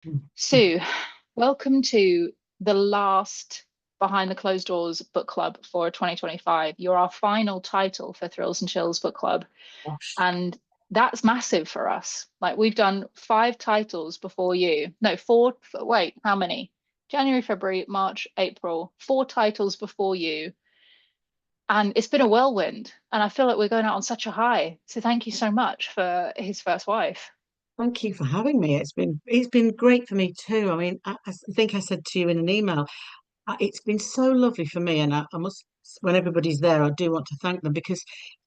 Mm. Sue, welcome to the last Behind the Closed Doors book club for 2025. You're our final title for Thrills and Chills book club. Gosh. And that's massive for us. Like we've done five titles before you. No, four. Wait, how many? January, February, March, April. Four titles before you. And it's been a whirlwind. And I feel like we're going out on such a high. So thank you so much for His First Wife. Thank you for having me. It's been great for me too. I mean, I think I said to you in an email, it's been so lovely for me, and I must, when everybody's there, I do want to thank them because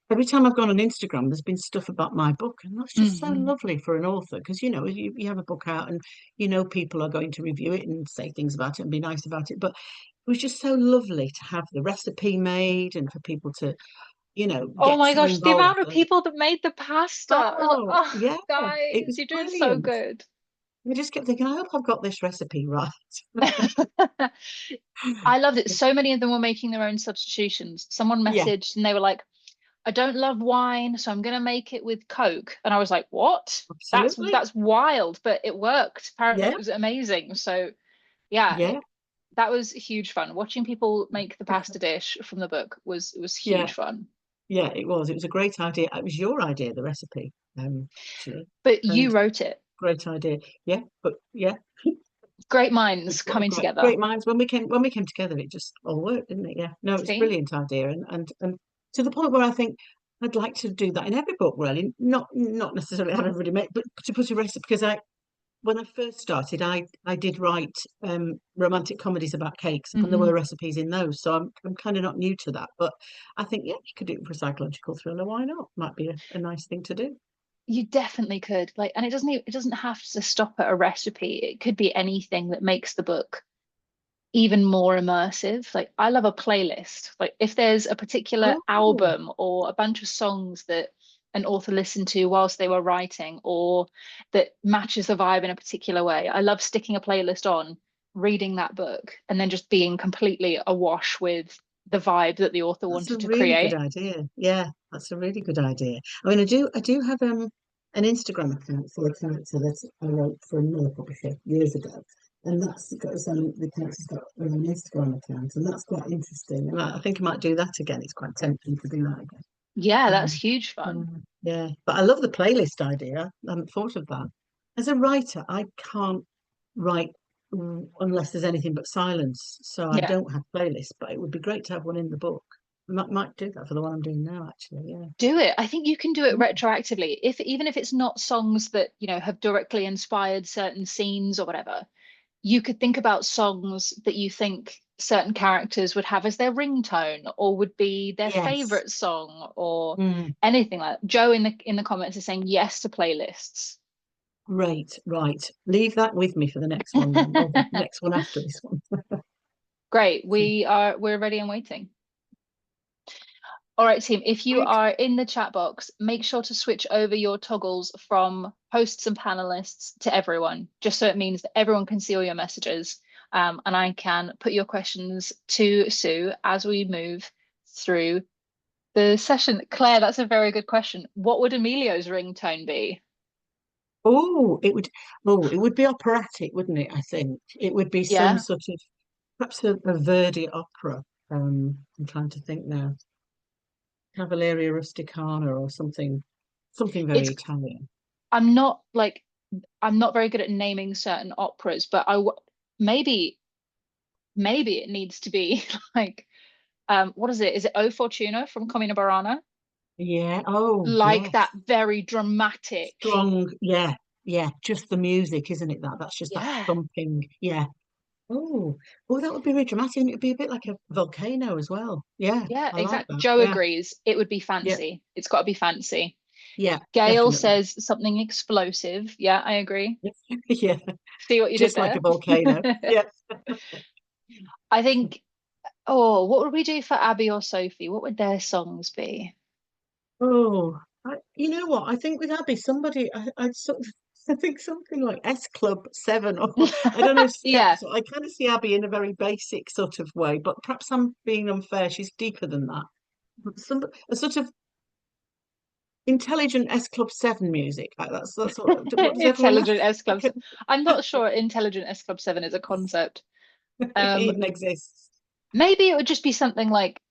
every time I've gone on Instagram, there's been stuff about my book, and that's just so Mhm. lovely for an author because you have a book out and people are going to review it and say things about it and be nice about it, but it was just so lovely to have the recipe made and for people to Oh get my so gosh, the involved. amount of people that made the pasta. I was like, Oh, oh, yeah, it guys, was you're doing so brilliant. good. I just kept thinking, I hope I've got this recipe right. I loved it. So many of them were making their own substitutions. Someone Yeah, messaged and they were like, I don't love wine, so I'm gonna make it with Coke. And I was like, what? That's absolutely. that's wild, but it worked. Apparently Yeah, it was amazing. So yeah, yeah, that was huge fun. Watching people make the pasta dish from the book was yeah, huge fun. yeah. It was. It was a great idea. It was your idea, the recipe, actually, But you and wrote it. great idea. Yeah, but yeah, Great minds coming together. great minds. When we came together, it just all worked, didn't it? Yeah. No, it's a See? brilliant idea, and to the point where I think I'd like to do that in every book, really. Not necessarily have everybody make, but to put a recipe because I when I first started, I did write romantic comedies about cakes, and there were Hmm. recipes in those. So I'm kind of not new to that, but I think yeah, you could do it for a psychological thriller. Why not? Might be a nice thing to do. You definitely could. Like, and it doesn't have to stop at a recipe. It could be anything that makes the book even more immersive. Like, I love a playlist. Like, if there's a particular Oh, album or a bunch of songs that an author listened to whilst they were writing, or that matches the vibe in a particular way, I love sticking a playlist on, reading that book, and then just being completely awash with the vibe that the author that's a wanted to really good create. idea. Yeah, that's a really good idea. I mean, I do have an Instagram account for a character that I wrote for another publisher years ago, and that's got the character's got an Instagram account, and that's quite interesting. And I think I might do that again. It's quite tempting to do that again. Yeah, that's Um, huge fun. yeah, but I love the playlist idea. I haven't thought of that. As a writer, I can't write unless there's anything but silence, so I Yeah. don't have playlists. But it would be great to have one in the book. I might do that for the one I'm doing now, actually. Yeah. Do it. I think you can do it Mm. retroactively. If even if it's not songs that, have directly inspired certain scenes or whatever, you could think about songs that you think certain characters would have as their ringtone or would be their Yes. favorite song or Mm. anything like that. Joe in the comments is saying yes to playlists. Right, right. Leave that with me for the next one then, or the next one after this one. Great. We're ready and waiting. All right, team, if you Right. are in the chat box, make sure to switch over your toggles from hosts and panelists to everyone, just so it means that everyone can see all your messages. And I can put your questions to Sue as we move through the session. Claire, that's a very good question. What would Emilio's ringtone be? Oh, it would be operatic, wouldn't it? I think it would be some Yeah, sort of perhaps a Verdi opera. I'm trying to think now. Cavalleria Rusticana or something very it's Italian. I'm not like I'm not very good at naming certain operas, but maybe maybe it needs to be like what is it? Is it O Fortuna from Comina Barana? Yeah. Oh, Like yes. that very dramatic. Strong. Yeah. Yeah. Just the music, isn't it? That's just that Yeah. thumping. Yeah. Oh, oh, that would be really dramatic, and it'd be a bit like a volcano as well. Yeah, Yeah, I like exactly. that. Joe Yeah. agrees. It would be Yeah. fancy. It's got to be fancy. Yeah. Gail Definitely. says something explosive. Yeah, I agree. Yeah. See what you did Just like a there? volcano. Yeah. I think, oh, what would we do for Abby or Sophie? What would their songs be? Oh, you know what? I think with Abby, I'd sort of, I think something like S Club 7 or I don't know Yeah. steps. I kind of see Abby in a very basic sort of way, but perhaps I'm being unfair. She's deeper than that. But a sort of intelligent S Club 7 music. That's what does everyone have? Intelligent S I Club. can, I'm not sure Intelligent S Club 7 is a concept. if it Um, even exists. maybe it would just be something like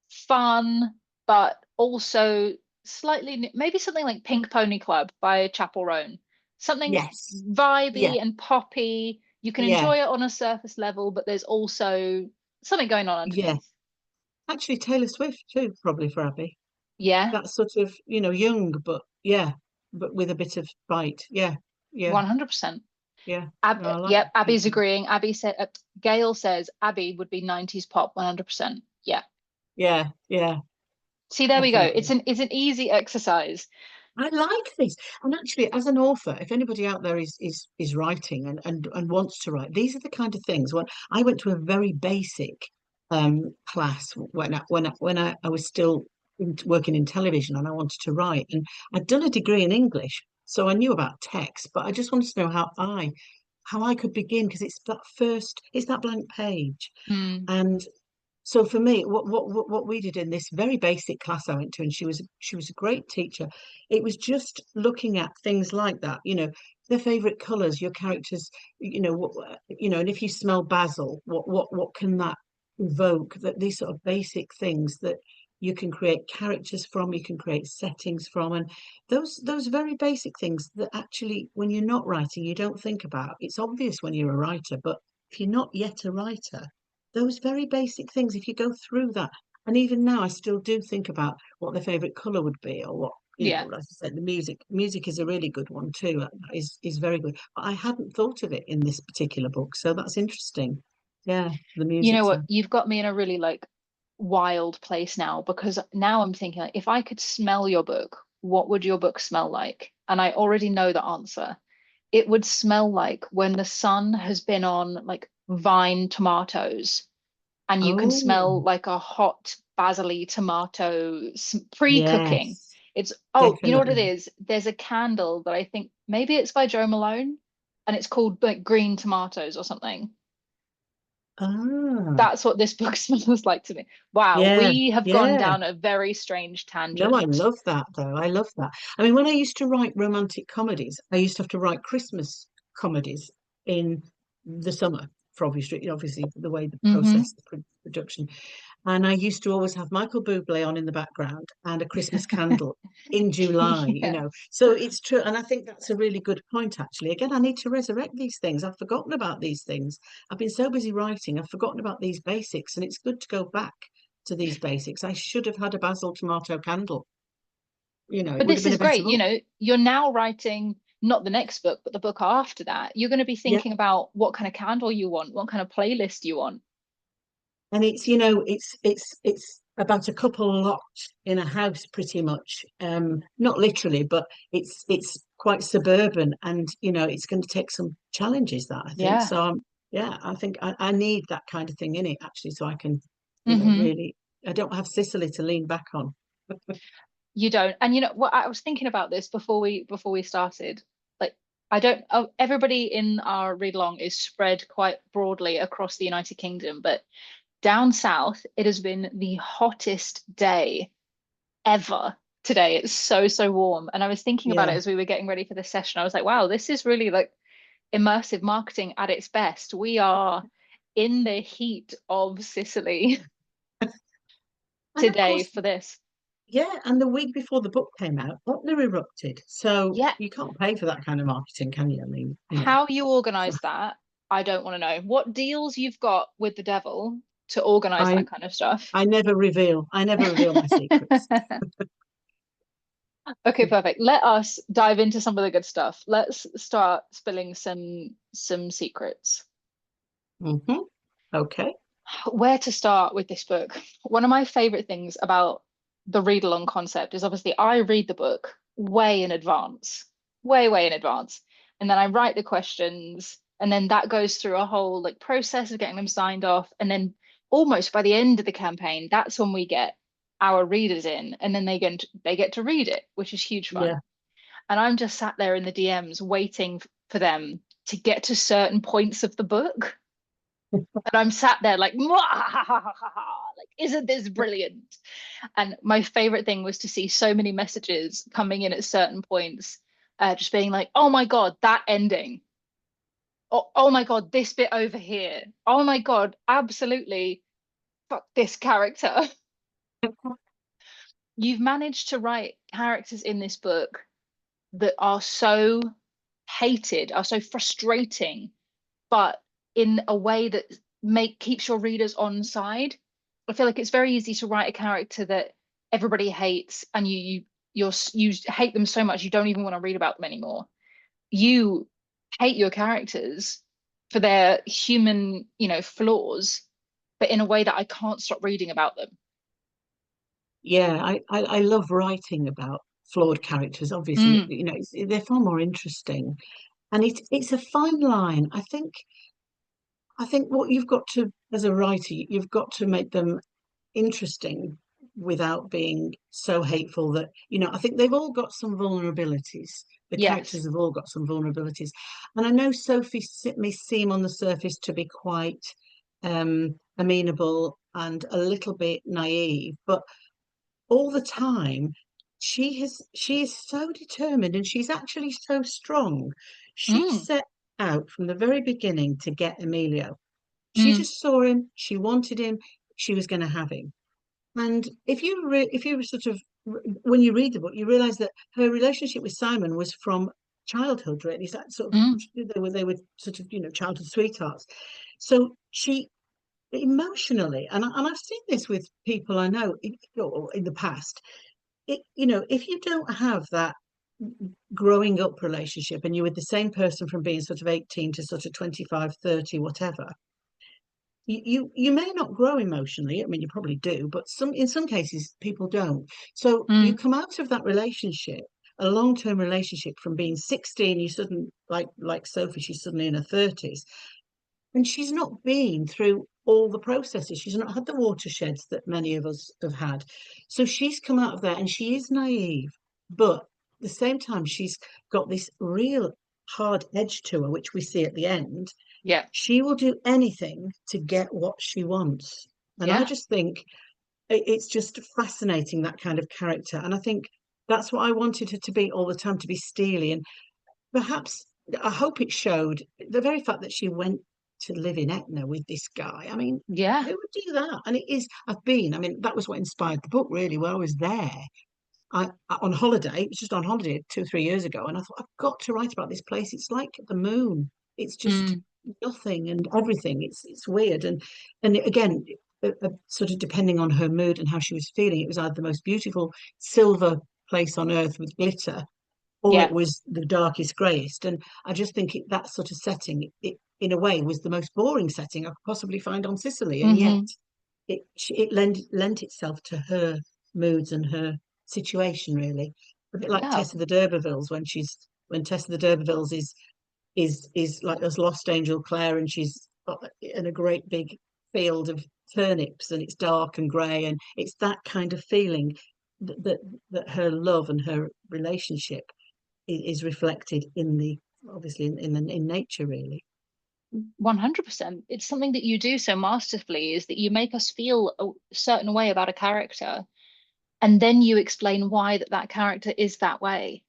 fun, but also slightly, maybe something like Pink Pony Club by Chapel Roan. Something Yes. Yeah. vibey and poppy. You can Yeah. enjoy it on a surface level, but there's also something going on Yeah. underneath. Actually, Taylor Swift too, probably for Abby. Yeah, That's sort of, young, but yeah, but with a bit of bite. Yeah. Yeah. 100%. Yeah. No, I like Yep, Pink Abby's Pony. agreeing. Abby said, Gail says Abby would be 90s pop 100%. Yeah. Yeah. Yeah. See, there we go. Definitely. It's an easy exercise. I like this. And actually, as an author, if anybody out there is writing and wants to write, these are the kind of things. When I went to a very basic class when I was still working in television and I wanted to write, and I'd done a degree in English, so I knew about text, but I just wanted to know how I could begin because it's that blank page. Mm, And so for me, what we did in this very basic class I went to, and she was a great teacher. It was just looking at things like that, their favorite colors, your characters, and if you smell basil, what can that evoke? That these sort of basic things that you can create characters from, you can create settings from, and those very basic things that actually, when you're not writing, you don't think about. It's obvious when you're a writer, but if you're not yet a writer, those very basic things, if you go through that, and even now I still do think about what their favorite color would be, or what, yeah. as I said, the music is a really good one too. Is very good, but I hadn't thought of it in this particular book, so that's interesting. Yeah, the You music know what? side. You've got me in a really like wild place now because now I'm thinking like, if I could smell your book, what would your book smell like? And I already know the answer. It would smell like when the sun has been on like vine tomatoes and you can Oh, smell like a hot basil tomato pre-cooking. yes, It's, oh, you know what it definitely. is? There's a candle that I think maybe it's by Joe Malone and it's called like green tomatoes or something. Ah, That's what this book smells like to me. Wow, yeah, we have gone yeah. down a very strange No, I tangent. love that though. I love that. I mean, when I used to write romantic comedies, I used to have to write Christmas comedies in the summer for obviously the way the Hmm. process, the production. And I used to always have Michael Bublé on in the background and a Christmas candle in July, Yeah. So it's true. And I think that's a really good point, actually. Again, I need to resurrect these things. I've forgotten about these things. I've been so busy writing, I've forgotten about these basics. And it's good to go back to these basics. I should have had a basil tomato candle. It But would have this been is a better great. You book. know, you're now writing not the next book, but the book after that. You're going to be Yeah. thinking about what kind of candle you want, what kind of playlist you want. And it's about a couple locked in a house pretty much. Not literally, but it's quite suburban, and it's going to take some challenges, that I think. Yeah. So yeah, I think I need that kind of thing in it, actually, so I can, Hmm. really, I don't have Sicily to lean back on. You don't. And you know what, I was thinking about this before we started. Like I don't oh, everybody in our read along is spread quite broadly across the United Kingdom, but down south it has been the hottest day ever today. It's so, so warm. And I was thinking about it Yeah. as we were getting ready for this session. I was like, wow, this is really like immersive marketing at its best. We are in the heat of Sicily And of today course, for this. yeah, and the week before the book came out, Butler erupted. So Yeah. you can't pay for that kind of marketing, can you? I mean, How you so organize that, I don't want to know. What deals you've got with the devil to organize I that kind of stuff. I never reveal my secrets. Okay, perfect. Let us dive into some of the good stuff. Let's start spilling some secrets. Hmm. Okay. Where to start with this book? One of my favorite things about the read along concept is obviously I read the book way in advance, way, way in advance. And then I write the questions, and then that goes through a whole like process of getting them signed off. And then almost by the end of the campaign, that's when we get our readers in, and then they get to read it, which is huge fun. Yeah. And I'm just sat there in the DMs waiting for them to get to certain points of the book. And I'm sat there like, like Isn't this brilliant? And my favorite thing was to see so many messages coming in at certain points, just being like, oh my God, that ending. Oh my God, this bit over here. Oh my God, absolutely fuck this character. You've managed to write characters in this book that are so hated, are so frustrating, but in a way that make keeps your readers on side. I feel like it's very easy to write a character that everybody hates, and you hate them so much you don't even want to read about them anymore. You hate your characters for their human, flaws, but in a way that I can't stop reading about them. Yeah, I love writing about flawed characters. Obviously, Mm, they're far more interesting, and it's a fine line. I think what you've got to, as a writer, you've got to make them interesting without being so hateful that, I think they've all got some vulnerabilities. The yes. characters have all got some vulnerabilities. And I know Sophie may seem on the surface to be quite amenable and a little bit naive, but all the time she is so determined and she's actually so strong. She Mm, set out from the very beginning to get Emilio. She mm, just saw him, she wanted him, she was going to have him. And if you sort of when you read the book, you realize that her relationship with Simon was from childhood, really. That sort of mm, they were sort of childhood sweethearts. So she emotionally, and I've seen this with people I know in the past. If you don't have that growing up relationship, and you're with the same person from being sort of 18 to sort of 25, 30, whatever, you may not grow emotionally. I mean, you probably do, but in some cases people don't. So you mm, come out of that relationship, a long-term relationship, from being 16, you suddenly, like Sophie, she's suddenly in her 30s, and she's not been through all the processes. She's not had the watersheds that many of us have had. So she's come out of there and she is naive, but at the same time she's got this real hard edge to her, which we see at the end. yeah. She will do anything to get what she wants. And I Yeah. just think it's just fascinating, that kind of character. And I think that's what I wanted her to be all the time, to be steely. And perhaps I hope it showed the very fact that she went to live in Etna with this guy. I mean, Yeah. who would do that? And I mean, that was what inspired the book, really. While I was there, on holiday. It was just on holiday 2 or 3 years ago, and I thought, I've got to write about this place. It's like the moon. It's just Mm, nothing and everything. It's weird, and again, sort of depending on her mood and how she was feeling, it was either the most beautiful silver place on earth with glitter, or it yeah. was the darkest, greyest. And I just think that sort of setting, in a way, was the most boring setting I could possibly find on Sicily, and yet Hmm. it lent itself to her moods and her situation, really. A bit like Yeah. Tessa the D'Urbervilles, when Tessa the D'Urbervilles is like this lost angel Claire, and she's in a great big field of turnips, and it's dark and grey, and it's that kind of feeling that her love and her relationship is reflected in the obviously in nature, really. 100%. It's something that you do so masterfully, is that you make us feel a certain way about a character, and then you explain why that character is that way.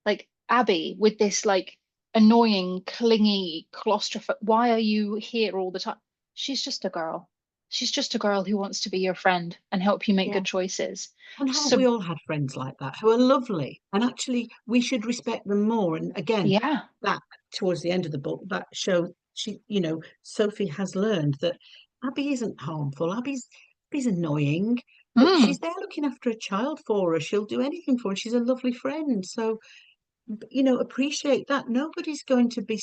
Like Abby with this like annoying, clingy, claustrophobic. Why are you here all the time? She's just a girl. She's just a girl who wants to be your friend and help you make Yeah. good choices. And haven't So we all had friends like that who are lovely? And actually, we should respect them more. And again, yeah. that towards the end of the book, that show Sophie has learned that Abby isn't harmful. Abby's annoying, but Mm, she's there looking after a child for her. She'll do anything for her. She's a lovely friend. So, appreciate that. Not everybody's going to be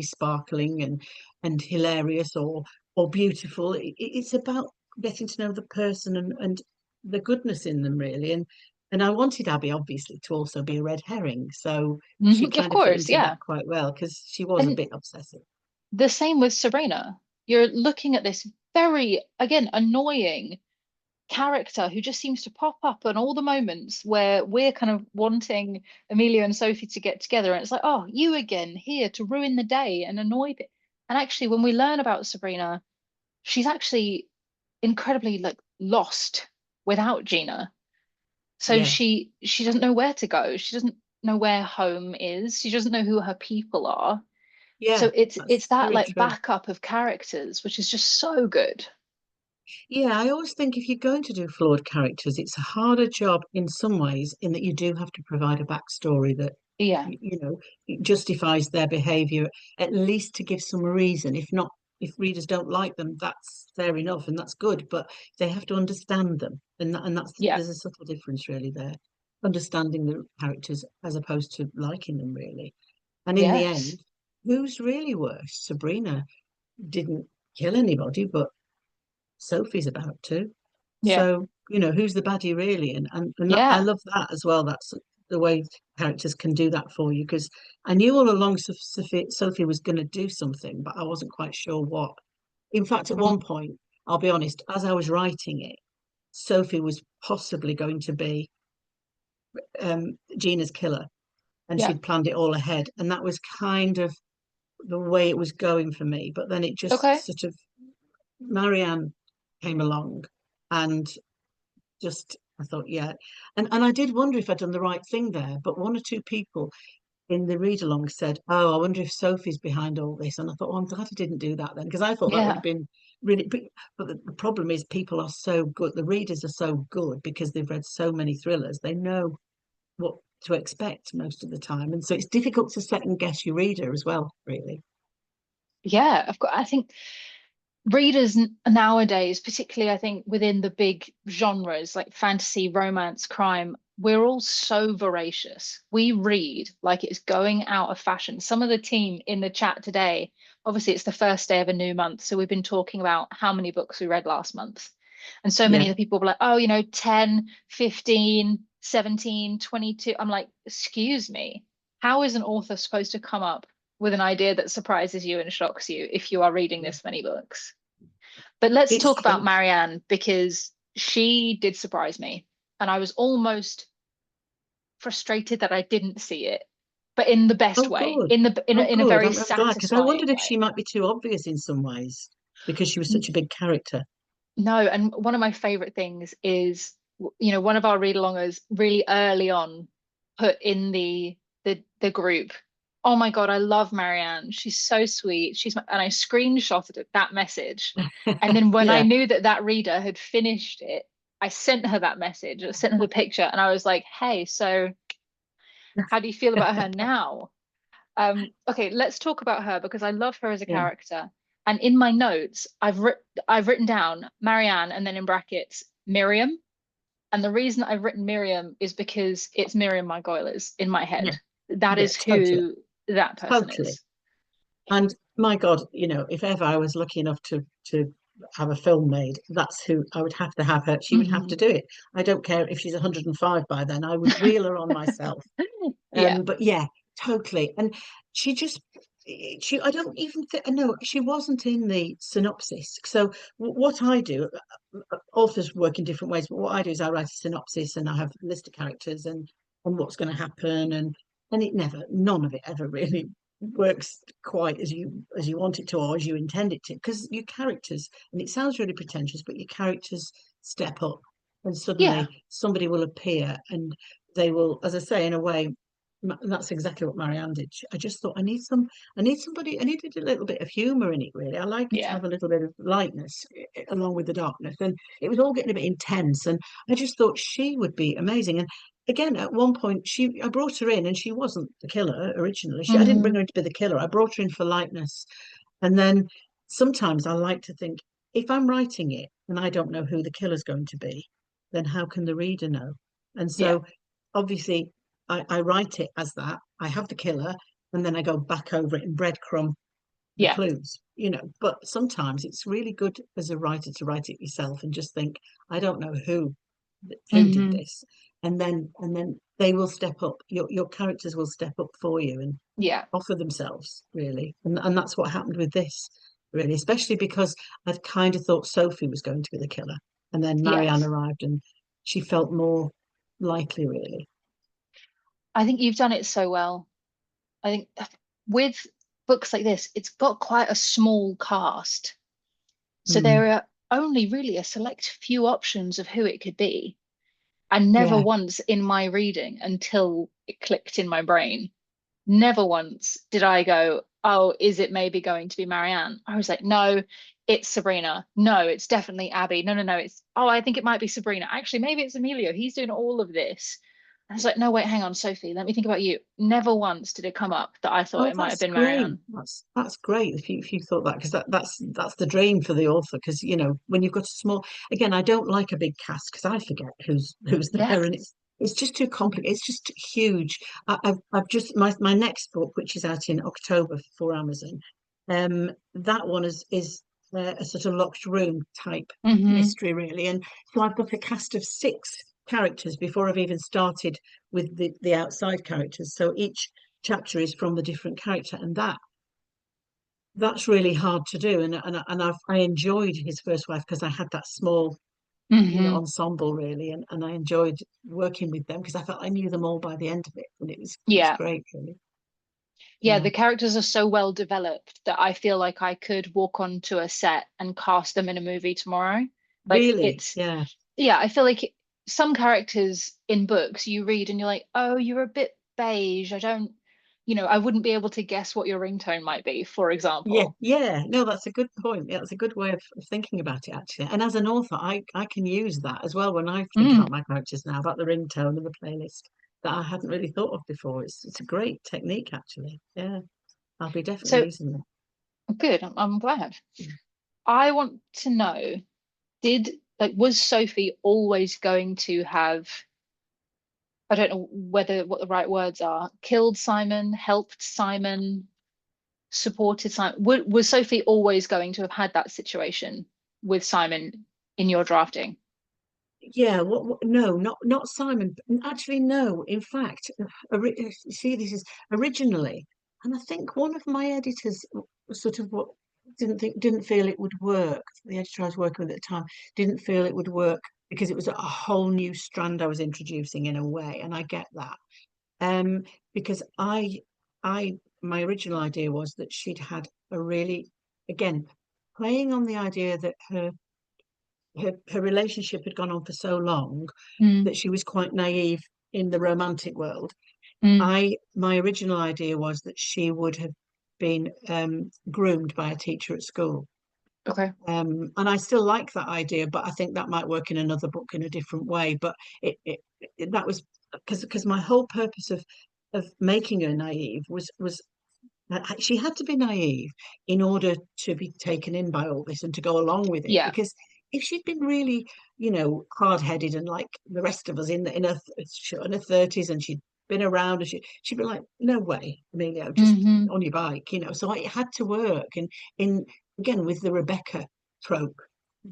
sparkling and hilarious or beautiful. It's about getting to know the person and the goodness in them, really. And I wanted Abby, obviously, to also be a red herring, so she of kind of fit course, into that yeah. quite well because she was a And bit obsessive. the same with Serena. You're looking at this very, again, annoying character who just seems to pop up in all the moments where we're kind of wanting Amelia and Sophie to get together. And it's like, oh, you again here to ruin the day and annoy it. And actually, when we learn about Sabrina, she's actually incredibly like lost without Gina. So Yeah, she doesn't know where to go. She doesn't know where home is. She doesn't know who her people are. yeah, So that's it's that very like true. backup of characters, which is just so good. Yeah, I always think if you're going to do flawed characters, it's a harder job in some ways, in that you do have to provide a backstory that Yeah. you know it justifies their behavior, at least to give some reason. If not, if readers don't like them, that's fair enough and that's good, but they have to understand them, and that's Yeah. there's a subtle difference really there, understanding the characters as opposed to liking them really. And in the Yes. end, who's really worse? Sabrina didn't kill anybody, but Sophie's about to. Yeah. So, who's the baddie really? And I Yeah. love that as well. That's the way characters can do that for you. Because I knew all along Sophie was going to do something, but I wasn't quite sure what. In fact, at Mhm. one point, I'll be honest, as I was writing it, Sophie was possibly going to be Gina's killer, and Yeah. she'd planned it all ahead. And that was kind of the way it was going for me. But then it just Okay. sort of Marianne came along, and just I thought, yeah. And I did wonder if I'd done the right thing there, but one or two people in the read along said, "Oh, I wonder if Sophie's behind all this." And I thought, oh, I'm glad I didn't do that then, because I thought that would Yeah. have been really. But the problem is, people are so good. The readers are so good because they've read so many thrillers. They know what to expect most of the time, and so it's difficult to second guess your reader as well, really. Yeah. Of course. I think readers nowadays, particularly I think within the big genres like fantasy, romance, crime, we're all so voracious. We read like it's going out of fashion. Some of the team in the chat today, obviously it's the first day of a new month, so we've been talking about how many books we read last month. And so Yeah, many of the people were like, oh, 10, 15, 17, 22. I'm like, excuse me, how is an author supposed to come up with an idea that surprises you and shocks you if you are reading yeah. this many books? But let's It's talk about true. Marianne because she did surprise me. And I was almost frustrated that I didn't see it, but in the best Oh, way, good. Oh, in a good. very I'm glad, because I satisfying wondered if she way. might be too obvious in some ways because she was such a big character. No, and one of my favorite things is, one of our read-alongers really early on put in the group, oh my God, I love Marianne. She's so sweet. And I screenshotted that message. And then when I Yeah. knew that that reader had finished it, I sent her that message, I sent her the picture, and I was like, hey, so how do you feel about her now? Okay, let's talk about her because I love her as a Yeah. character. And in my notes, I've written down Marianne and then in brackets Miriam. And the reason I've written Miriam is because it's Miriam Margolyes in my Yeah. head. That Yeah. is Totally. who that person Totally. is. And my God, if ever I was lucky enough to have a film made, that's who I would have to have her. She would have to Mhm. do it. I don't care if she's 105 by then. I would wheel her on myself. Yeah, But yeah, totally. And she just, I don't even think, no, she wasn't in the synopsis. So what I do, authors work in different ways, but what I do is I write a synopsis and I have a list of characters and what's going to happen. And none of it ever really works quite as you want it to or as you intend it to, because your characters, and it sounds really pretentious, but your characters step up and yeah, suddenly somebody will appear and they will, as I say, in a way, and that's exactly what Marianne did. I just thought I need somebody, I needed a little bit of humour in it, really. I like it to yeah, have a little bit of lightness along with the darkness. And it was all getting a bit intense. And I just thought she would be amazing. And again, at one point, I brought her in and she wasn't the killer originally. I didn't bring hmm her in to be the killer. I brought her in for lightness. And then sometimes I like to think, if I'm writing it and I don't know who the killer's going to be, then how can the reader know? And yeah, so obviously I write it as that. I have the killer, and then I go back over it and breadcrumb the yeah, clues, But sometimes it's really good as a writer to write it yourself and just think, I don't know who did hmm this, and then they will step up. Your characters will step up for you and yeah, offer themselves, really, and that's what happened with this, really, especially because I'd kind of thought Sophie was going to be the killer, and then Marianne yes. arrived and she felt more likely, really. I think you've done it so well. I think with books like this, it's got quite a small cast. So Mm, only really a select few options of who it could be. And never Yeah. once in my reading until it clicked in my brain, never once did I go, oh, is it maybe going to be Marianne? I was like, no, it's Sabrina. No, it's definitely Abby. No, no, no, it's, oh, I think it might be Sabrina. Actually, maybe it's Emilio. He's doing all of this. I was like, no, wait, hang on, Sophie, let me think about you. Never once did it come up that I thought Oh, it might have that's been great. Marianne. That's great if you thought that, because that's the dream for the author. Because when you've got a small, again, I don't like a big cast because I forget who's Yeah. there, and it's just too complicated. It's just huge. I've just my next book, which is out in October for Amazon. That one is a sort of locked room type Hmm. mystery, really, and so I've got a cast of six characters before I've even started with the outside characters. So each chapter is from a different character, and that's really hard to do. I enjoyed his first wife because I had that small Hmm. ensemble, really, and I enjoyed working with them because I felt I knew them all by the end of it, and it was Yeah. great, really. Yeah, Yeah, the characters are so well developed that I feel like I could walk onto a set and cast them in a movie tomorrow. Like really, it's, yeah. yeah, I feel like some characters in books you read and you're like, oh, you're a bit beige. I don't, I wouldn't be able to guess what your ringtone might be, for Yeah, example. yeah. No, that's a good point. Yeah, that's a good way of thinking about it, actually. And as an author, I can use that as well when I think Mm. about my characters now, about the ringtone and the playlist that I hadn't really thought of before. It's a great technique, actually. Yeah, I'll be definitely So using good, I'm glad. it. I want to know, was Sophie always going to have, I don't know what the right words are, killed Simon, helped Simon, supported Simon? Was Sophie always going to have had that situation with Simon in your drafting? Yeah, no, not Simon. Actually, no. In fact, see, this is originally, and I think one of my editors sort of what didn't feel it would work. The editor I was working with at the time didn't feel it would work because it was a whole new strand I was introducing in a way, and I get that. Um, because my original idea was that she'd had a really, again, playing on the idea that her relationship had gone on for so long Mm, that she was quite naive in the romantic world. mm, My original idea was that she would have been groomed by a teacher at school. okay. And I still like that idea, but I think that might work in another book in a different way. But that was because my whole purpose of making her naive was she had to be naive in order to be taken in by all this and to go along with it. Yeah. Because if she'd been really, hard-headed and like the rest of us in her 30s, and she'd been around, and she'd be like, no way, Amelia, just Hmm. on your bike. So it had to work. And in again with the Rebecca trope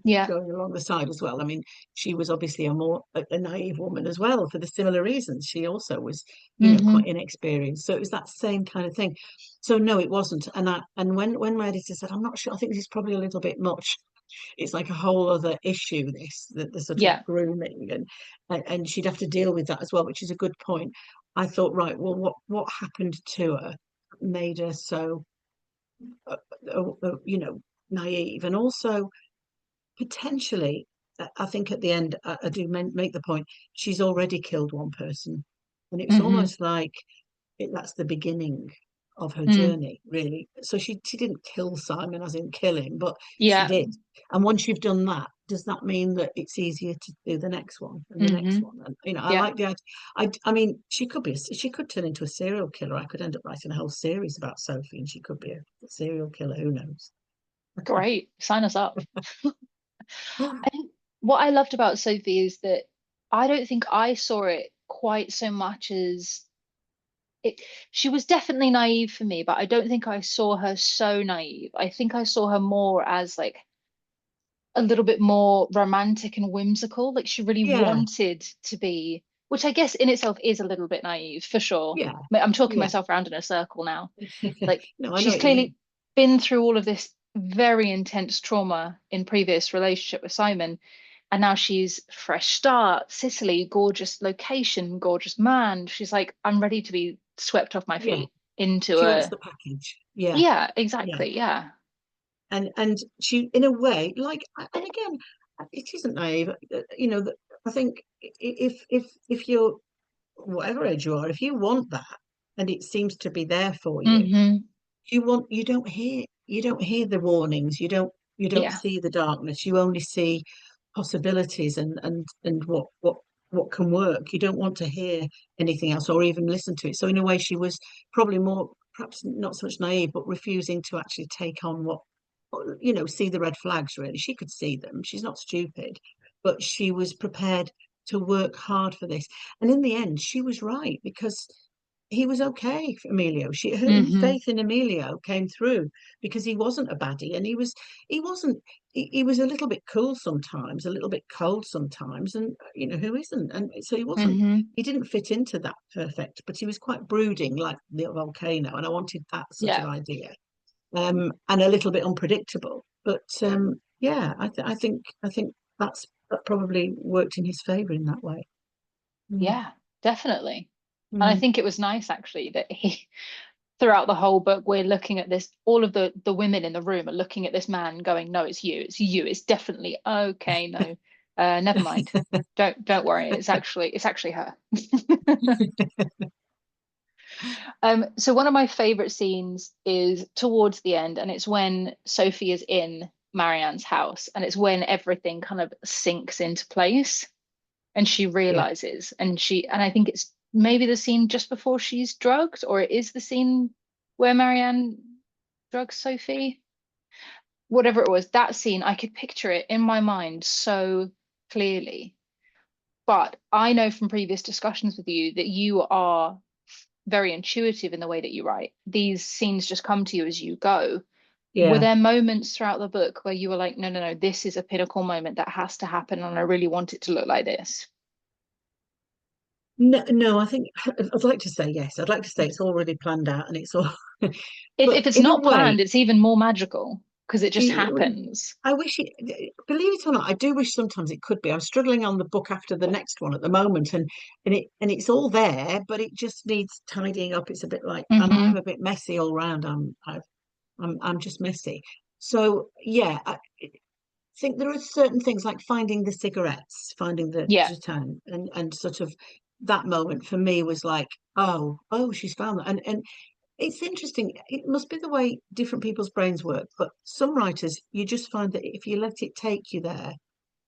Yeah. going along the side as well. I mean, she was obviously a naive woman as well for the similar reasons. She also was, quite Hmm. inexperienced. So it was that same kind of thing. So no, it wasn't. And when my editor said, I'm not sure, I think this is probably a little bit much. It's like a whole other issue, this, the sort of Yeah. grooming, and she'd have to deal with that as well, which is a good point. I thought, right, well, what happened to her made her so uh, naive, and also potentially, I think at the end, I do make the point, she's already killed one person. And it's Hmm. almost like that's the beginning of her Mm, journey, really. So she didn't kill Simon as in kill him, but she yeah. did. And once you've done that, does that mean that it's easier to do the next one and the next Hmm. one? And I Yeah. like the idea. I mean, she could turn into a serial killer. I could end up writing a whole series about Sophie, and she could be a serial killer. Who knows? Great. Sign us up. I think what I loved about Sophie is that I don't think I saw it quite so much as it. She was definitely naive for me, but I don't think I saw her so naive. I think I saw her more as like a little bit more romantic and whimsical. Like she really Yeah, wanted to be, which I guess in itself is a little bit naive for sure. yeah, I'm talking yeah. myself around in a circle now. Like No, I know she's what you clearly mean. been through all of this very intense trauma in previous relationship with Simon, and now she's fresh start, Sicily, gorgeous location, gorgeous man. She's like, I'm ready to be swept off my Yeah, feet into she wants a, the package. Yeah, yeah, yeah, exactly, yeah. and she, in a way, like, and again, it isn't naive, that I think if you're whatever age you are, if you want that and it seems to be there for you, Hmm. you don't hear the warnings, you don't Yeah. see the darkness, you only see possibilities and what can work. You don't want to hear anything else or even listen to it. So in a way, she was probably more, perhaps not so much naive, but refusing to actually take on see the red flags. Really, she could see them, she's not stupid, but she was prepared to work hard for this. And in the end, she was right, because he was okay for Emilio. Her Hmm. faith in Emilio came through, because he wasn't a baddie, and he wasn't he was a little bit cool sometimes, a little bit cold sometimes, and who isn't? And so Hmm. he didn't fit into that perfect, but he was quite brooding, like the volcano, and I wanted that sort of Yeah. idea. And a little bit unpredictable. But yeah, I think that probably worked in his favor in that way. Mm, Yeah, definitely. And I mm. think it was nice actually that he throughout the whole book we're looking at this, all of the women in the room are looking at this man going, no, it's definitely okay, no, never mind, don't worry, it's actually her. So one of my favorite scenes is towards the end, and it's when Sophie is in Marianne's house, and it's when everything kind of sinks into place and she Yeah. realizes, and I think it's maybe the scene just before she's drugged, or it is the scene where Marianne drugs Sophie. Whatever it was, that scene, I could picture it in my mind so clearly. But I know from previous discussions with you that you are very intuitive in the way that you write. These scenes just come to you as you go. Were Yeah. there moments throughout the book where you were like, no, no, no, this is a pinnacle moment that has to happen, and I really want it to look like this? No, no, I think I'd like to say yes. I'd like to say it's already planned out and it's all, If but it's in a not way, planned, it's even more magical because it just it, happens. I wish it, believe it or not, I do wish sometimes it could be. I'm struggling on the book after the next one at the moment, and it's all there, but it just needs tidying up. It's a bit like, and I'm Hmm. a bit messy all round. I'm just messy. So yeah, I think there are certain things like finding the cigarettes, finding the Yeah. Japan, and sort of that moment for me was like, oh, she's found that, and it's interesting. It must be the way different people's brains work, but some writers, you just find that if you let it take you there,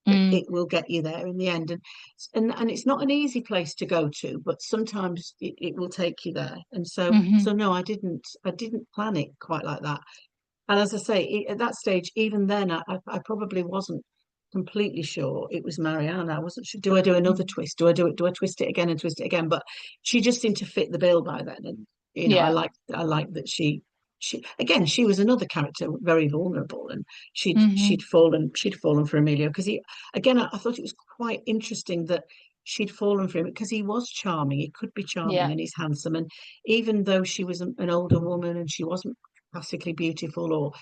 Mm. it will get you there in the end. And it's not an easy place to go to, but sometimes it will take you there. And so Hmm. no, I didn't plan it quite like that. And as I say, at that stage, even then, I probably wasn't completely sure it was Marianne. I wasn't sure. Do I do another twist? Do I do it? Do I twist it again and twist it again? But she just seemed to fit the bill by then. And I Yeah. like that she again, she was another character, very vulnerable, and she'd Hmm. she'd fallen she'd fallen for Emilio, because he, again, I thought it was quite interesting that she'd fallen for him because he was charming. He could be charming Yeah. and he's handsome. And even though she was an older woman and she wasn't classically beautiful or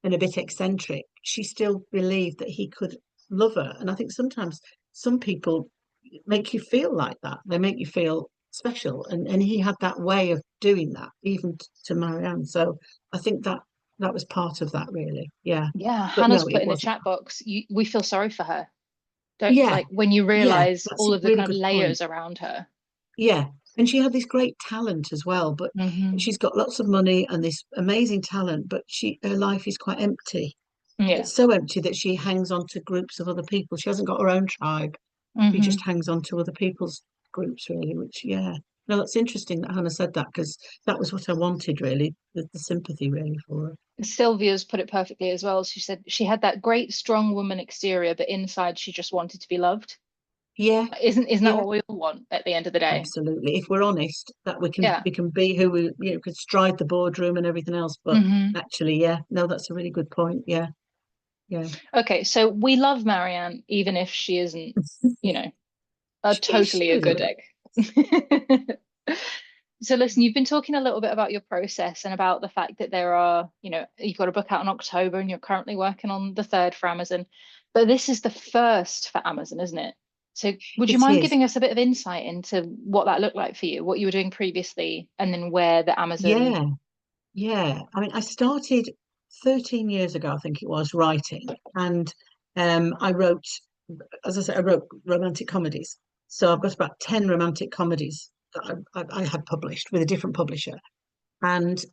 and a bit eccentric, she still believed that he could love her. And I think sometimes some people make you feel like that. They make you feel special. And he had that way of doing that, even to Marianne. So I think that was part of that, really. Yeah. Yeah. But Hannah's no, put it in the wasn't. chat box, we feel sorry for her. Don't Yeah. like when you Yeah. realize That's all a of the really kind of good point. layers around her. Yeah. And she had this great talent as well, but Hmm. she's got lots of money and this amazing talent, but her life is quite empty. Yeah. It's so empty that she hangs on to groups of other people. She hasn't got her own tribe. She just Hmm. hangs on to other people's groups, really, which, yeah. No, that's interesting that Hannah said that, because that was what I wanted, really, the sympathy, really, for her. Sylvia's put it perfectly as well. She said she had that great strong woman exterior, but inside she just wanted to be loved. Yeah, Isn't that yeah, what we all want at the end of the day? absolutely. If we're honest, that we can Yeah. we can be who we, could stride the boardroom and everything else. But Hmm. actually, yeah, no, that's a really good point. Yeah, yeah. Okay, so we love Marianne, even if she isn't, you know, She totally a was a good little. egg. So listen, you've been talking a little bit about your process and about the fact that there are, you've got a book out in October and you're currently working on the third for Amazon, but this is the first for Amazon, isn't it? So would you It mind is. giving us a bit of insight into what that looked like for you, what you were doing previously, and then where the Amazon. Yeah. Yeah, I mean, I started 13 years ago, I think it was, writing, and I wrote, as I said, I wrote romantic comedies. So I've got about 10 romantic comedies that I had published with a different publisher, and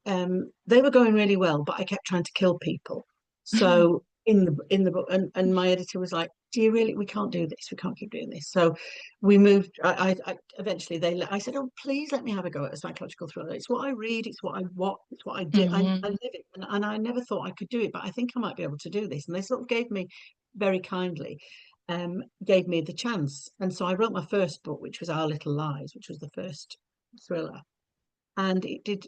they were going really well, but I kept trying to kill people. So in the book, and my editor was like, "Do you really? We can't do this. We can't keep doing this." So we moved. I eventually I said, "Oh, please let me have a go at a psychological thriller. It's what I read. It's what I do. I live it, and I never thought I could do it, but I think I might be able to do this." And they sort of gave me very kindly. Gave me the chance, and so I wrote my first book, which was Our Little Lies, which was the first thriller, and it did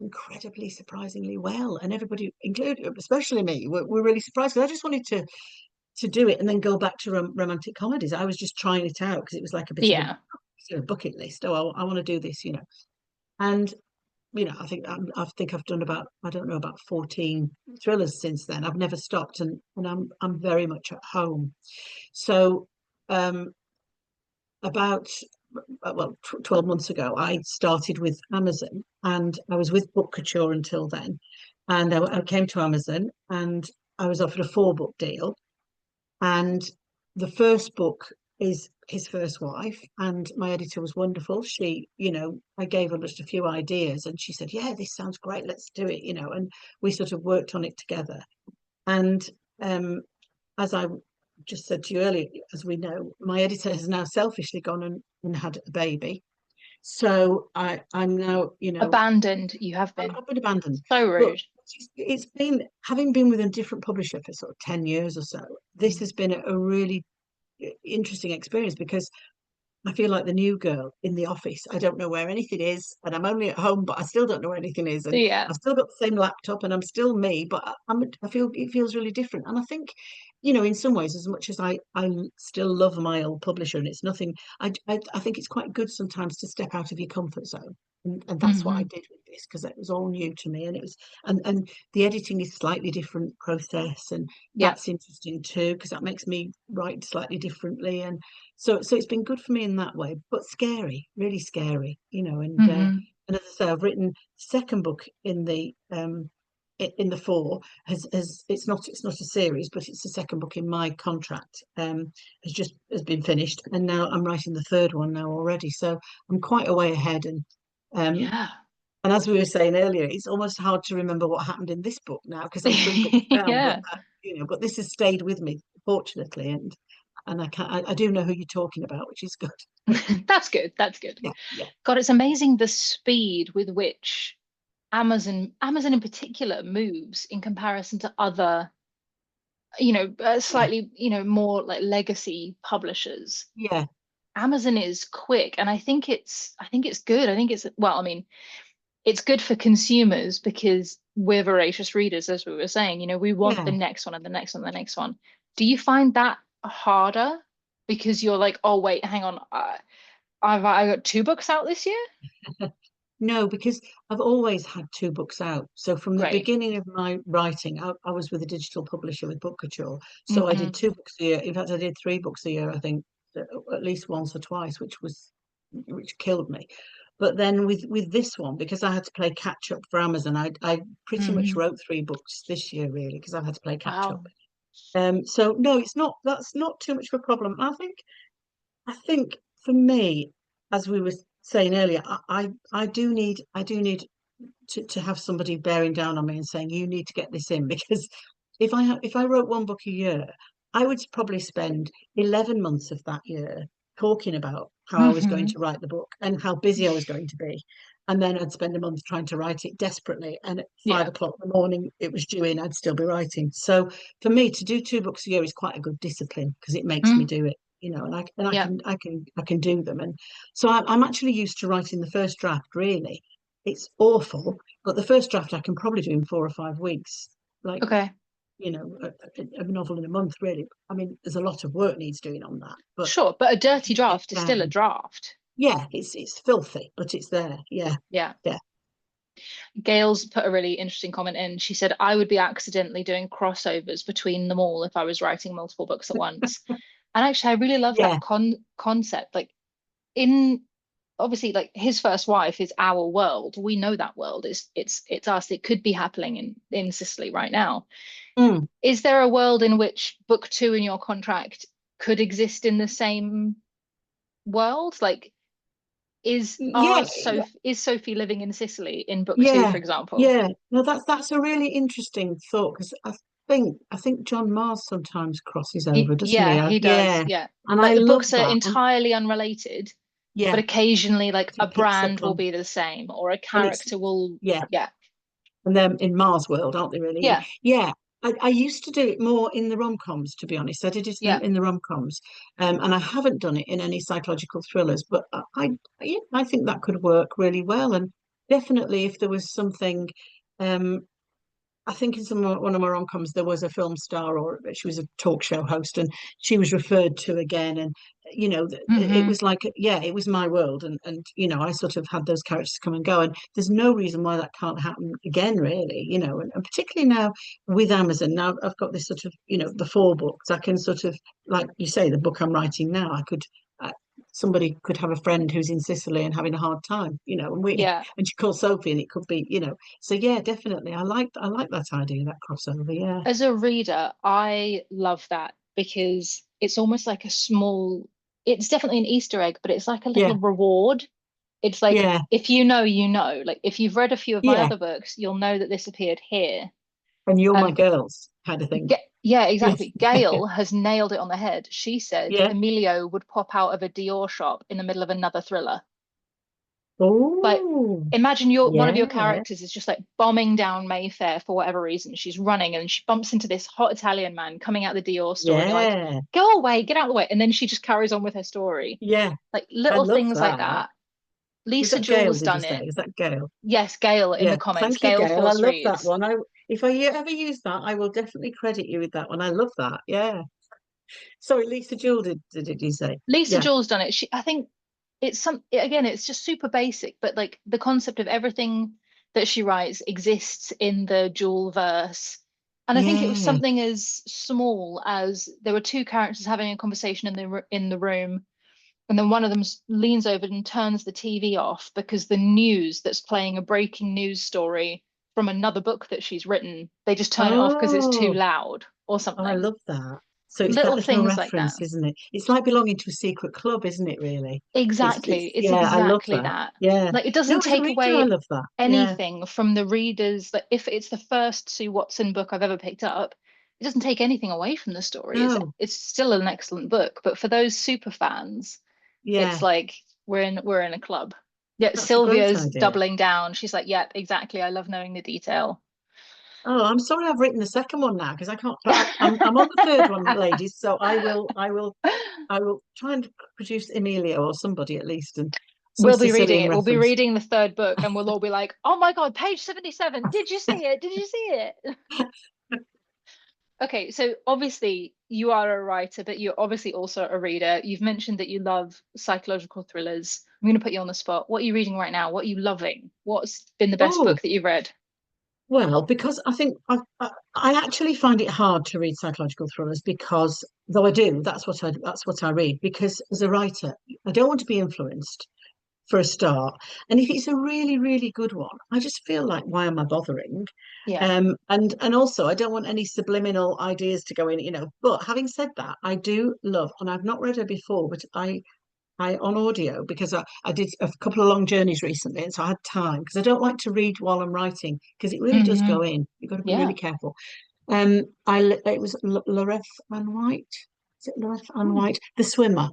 incredibly surprisingly well, and everybody, including especially me, were really surprised, because I just wanted to do it and then go back to romantic comedies. I was just trying it out because it was like a bit of Yeah. a bucket list. Oh, I want to do this, and I think I've done about, I don't know, about 14 thrillers since then. I've never stopped, and I'm very much at home. So um about well, 12 months ago, I started with Amazon, and I was with Book Couture until then. And I came to Amazon, and I was offered a 4 book deal. And the first book is His First Wife. And my editor was wonderful. I gave her just a few ideas, and she said, "Yeah, this sounds great. Let's do it," and we sort of worked on it together. And um, as I just said to you earlier, as we know, my editor has now selfishly gone and had a baby. So I'm now, Abandoned, you have been. I've been abandoned. So But rude. it's been, having been with a different publisher for sort of 10 years or so, this has been a really interesting experience, because I feel like the new girl in the office. I don't know where anything is, and I'm only at home, but I still don't know where anything is, and Yeah. I've still got the same laptop, and I'm still me, but I feel it feels really different. And I think, in some ways, as much as I still love my old publisher, and it's nothing, I think it's quite good sometimes to step out of your comfort zone, and that's what I Hmm. did with this, because it was all new to me, and it was, and the editing is slightly different process, and Yeah. that's interesting too, because that makes me write slightly differently, and so it's been good for me in that way, but scary, really scary, Hmm. and as I say, I've written second book in the 4. Has It's not a series, but it's the second book in my contract. Has been finished, and now I'm writing the third one now already. So I'm quite a way ahead, um Yeah. and as we were saying earlier, it's almost hard to remember what happened in this book now, because I'm 3 books down. But Yeah. but this has stayed with me, fortunately, and I do know who you're talking about, which is good. That's good. That's good. Yeah, yeah, God, it's amazing the speed with which Amazon in particular moves in comparison to other, yeah, slightly, more like legacy publishers. yeah, Amazon is quick, and I think it's good. I think it's, well, I mean, it's good for consumers because we're voracious readers, as we were saying. We want the yeah. next one and the next one and the next one. Do you find that harder because you're like, oh wait, hang on, I got 2 books out this year? No, because I've always had 2 books out. So from the Great. beginning of my writing, I was with a digital publisher with Book Couture. So I did Hmm. 2 books a year. In fact, I did 3 books a year, I think, at least once or twice, which killed me. But then with this one, because I had to play catch up for Amazon, I pretty much Hmm. wrote 3 books this year, really, because I've had to play catch up. Wow. So no, that's not too much of a problem. I think for me, as we were saying earlier, I do need to have somebody bearing down on me and saying, you need to get this in, because if I wrote 1 book a year, I would probably spend 11 months of that year talking about how I was going Hmm. to write the book and how busy I was going to be. And then I'd spend a month trying to write it desperately. And at five Yeah. o'clock in the morning, it was due in, I'd still be writing. So for me, to do 2 books a year is quite a good discipline, because it makes me Mm. do it, and I Yeah. can do them. And so I'm actually used to writing the first draft, really. It's awful, but the first draft I can probably do in 4 or 5 weeks, like, Okay. a novel in a month, really. I mean, there's a lot of work needs doing on that, but Sure, but a dirty getting it draft is still a down, draft. yeah, it's filthy, but it's there. Yeah, Yeah. yeah. Gail's put a really interesting comment in. She said, I would be accidentally doing crossovers between them all if I was writing multiple books at once. And actually, I really love that Yeah, concept. Like in obviously like his first wife is our world. We know that world. It's us. It could be happening in Sicily right now. Mm. Is there a world in which book two in your contract could exist in the same world? Like, Yeah, Is Sophie living in Sicily in book two, yeah, for example? yeah. No, that's a really interesting thought because I think John Mars sometimes crosses over, doesn't he? He does. Yeah, Yeah. and Like I the love books are that. And entirely unrelated, but yeah, occasionally like he a picks brand up will on, be the same or a and it's character will, yeah, yeah. and they're in Mars world, aren't they? Really? Yeah. Yeah. I used to do it more in the rom-coms, to be honest. I did it Yeah. in the rom-coms, and I haven't done it in any psychological thrillers. But yeah, I think that could work really well. And definitely, if there was something, um, I think in one of my rom-coms there was a film star, or she was a talk show host, and she was referred to again, and it Hmm. was like, yeah, it was my world, and I sort of had those characters come and go, and there's no reason why that can't happen again, really, and particularly now with Amazon. Now I've got this sort of, the four books. I can sort of, like you say, the book I'm writing now, I could. Somebody could have a friend who's in Sicily and having a hard time, Yeah. and she calls Sophie, and it could be, so yeah, definitely. I like that idea, that crossover. Yeah. As a reader, I love that because it's almost like a small, it's definitely an Easter egg, but it's like a Yeah. little reward. It's like, Yeah. if you know, you know. Like, if you've read a few of my Yeah. other books, you'll know that this appeared here. And you're my And girls kind of thing. Yeah, Yes. exactly. Gail has nailed it on the head. She said Yeah. Emilio would pop out of a Dior shop in the middle of another thriller. Like, Oh, imagine one of your yeah. characters is just like bombing down Mayfair for whatever reason. She's running and she bumps into this hot Italian man coming out the Dior store, and you're like, Yeah. go away, get out of the way. And then she just carries on with her story. Yeah. Like I little love things like that. that. Was Lisa that Gail, Jules did you done say? it. Is that Gail? Yes, Gail in the Yeah. comments. Thank you, Gail Gail. I Force love that reads. one. If I ever use that, I will definitely credit you with that one. I love that. Yeah. Sorry, Lisa Jewell did you say? Lisa Yeah. Jules done it. I think again, it's just super basic, but like the concept of everything that she writes exists in the Jewel verse. And I think it was Yeah. something as small as there were two characters having a conversation in the room, and then one of them leans over and turns the TV off because the news that's playing a breaking news story from another book that she's written, they just turn it off because it's too Oh. loud or Oh, I something. love that. So it's Little that little things like that. reference, isn't it? It's like belonging to a secret club, isn't it, really? Exactly. It's Yeah, I love exactly that. that. Yeah. Like, it No, doesn't as a take reader, I away love that. Yeah. anything from the readers. Like, if it's the first Sue Watson book I've ever picked up, it doesn't take anything away from the story. No. It's still an excellent book. But for those super fans, it's Yeah. like we're in a club. Yeah, That's a great Sylvia's idea. doubling down. She's like, yep, exactly. I love knowing the detail. Oh, I'm sorry I've written the second one now because I can't, but I'm on the third one, ladies. So I will try and produce Emilio or somebody at least, and some We'll be reading Sicilian it. We'll be reference. reading the third book and we'll all be like, oh my God, page 77. Did you see it? Did you see it? Okay, so obviously you are a writer, but you're obviously also a reader. You've mentioned that you love psychological thrillers. I'm going to put you on the spot. What are you reading right now? What are you loving? What's been the best book Oh, that you've read? well, because I think I actually find it hard to read psychological thrillers because though I do, that's what I read because as a writer, I don't want to be influenced for a start. And if it's a really, really good one, I just feel like, why am I bothering? Yeah. And also I don't want any subliminal ideas to go in. But having said that, I do love, and I've not read her before, but I on audio because I did a couple of long journeys recently, and so I had time because I don't like to read while I'm writing because it really does Hmm. go in. You've got to be Yeah. really careful. It was Loreth Ann White. Is it Loreth Ann Hmm. White? The Swimmer,